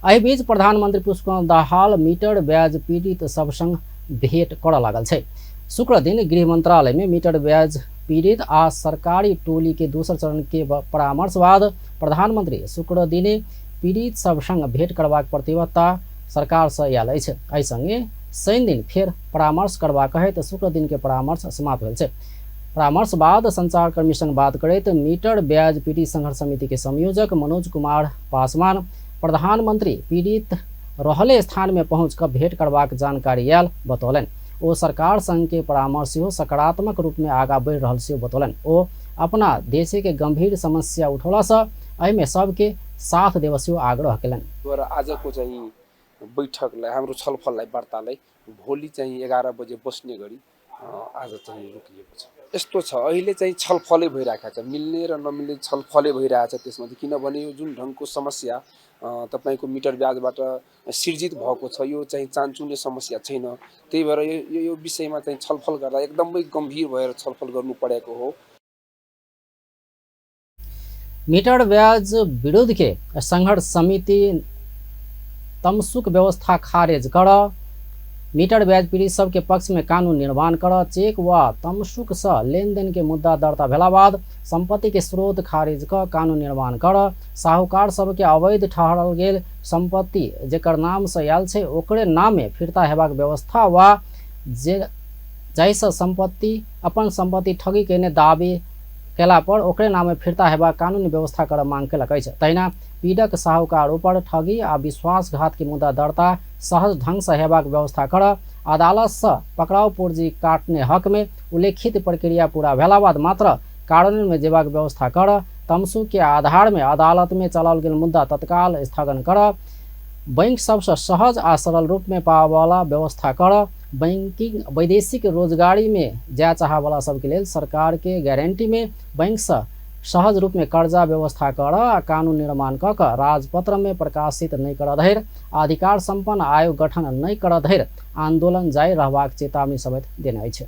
एहि बीच प्रधानमंत्री पुष्पकमल दाहाल मीटर ब्याज पीड़ित सब संग भेंट करऽ लागल छै। शुक्र दिन गृह मंत्रालय में मीटर ब्याज पीड़ित आ सरकारी टोली के दोसर चरण के परामर्श बाद प्रधानमंत्री शुक्र दिने पीड़ित सब संग भेंट करबाक प्रतिबद्धता सरकार से आयल अछि। एहि संगे शनि दिन फेर परामर्श करबाक कहैत शुक्र दिन के परामर्श समाप्त भेल छै। परामर्श बाद संचारकर्मी संग बात करैत मीटर ब्याज पीड़ित संघर्ष समिति के संयोजक मनोज कुमार पासवान प्रधानमंत्री पीड़ित रहले स्थान में पहुंच कर भेंट करबाक जानकारी आयल बतौलनि। ओ सरकार संग के परामर्श सेहो सकारात्मक रूप में आगा बढ़ि रहल सेहो बतौलनि। ओ अपना देश के गंभीर समस्या उठौला से एहिमे सबके साथ देव सेहो आग्रह केलनि। आजको चाहिँ बैठकलाई हाम्रो छलफललाई वार्तालाई भोलि चाहिँ 11 बजे बस्ने गरी आज चाहिँ रोकिएको छ। यस्तो छ अहिले चाहिँ छलफलै भइरहेको छ, मिल्ने र नमिल्ने छलफलै भइरहेछ। त्यसमा किनभने यो जुन ढंगको समस्या तपाईको मिटर ब्याजबाट सिर्जित भएको छ, यो चाहिँ चान्चुने समस्या छैन। त्यही भएर यो विषयमा चाहिँ छलफल गर्दा एकदमै गम्भीर भएर छलफल गर्नु परेको हो। मीटर ब्याज विरोध के संघर्ष समिति तमसुक व्यवस्था खारिज कर मीटर ब्याज पीड़ित सबके पक्ष में कानून निर्माण कर चेक व तमसुक से लेन देन के मुद्दा दर्ता भेला बाद संपत्ति के स्रोत खारिज कर कानून निर्माण कर साहूकार सबके अवैध ठहरल गेल संपत्ति जेकर नाम से आयल छै ओकरे नाम में फिरता हेबाक व्यवस्था व जाहिसँ संपत्ति अपन संपत्ति ठगी केने दावी केला पर ओकरे नाम में फिरता हेबाक कानूनी व्यवस्था कर मांग केलक अछि। तहिना पीड़क साहूकार ऊपर ठगी आ विश्वासघात के मुद्दा दर्ता सहज ढंग से हेबाक व्यवस्था कर अदालत से पकड़ाव पूर्जी काटने हक में उल्लेखित प्रक्रिया पूरा भेला बाद मात्र कार्यान्वयन में जेबाक व्यवस्था कर तमसुक के आधार में अदालत में चलाओल गेल मुद्दा तत्काल स्थगन कर बैंक सबसे सहज आ सरल रूप में पावे वाला व्यवस्था कर बैंकिंग वैदेशिक रोजगारी में जाय चाह वाला सबके लेल सरकार के गारंटी में बैंक से सहज रूप में कर्जा व्यवस्था कर कानून निर्माण क राजपत्र में प्रकाशित नहीं कर धैर अधिकार संपन्न आयोग गठन नहीं कर धैर आंदोलन जारी रहबाक चेतावनी समेत देने अछि।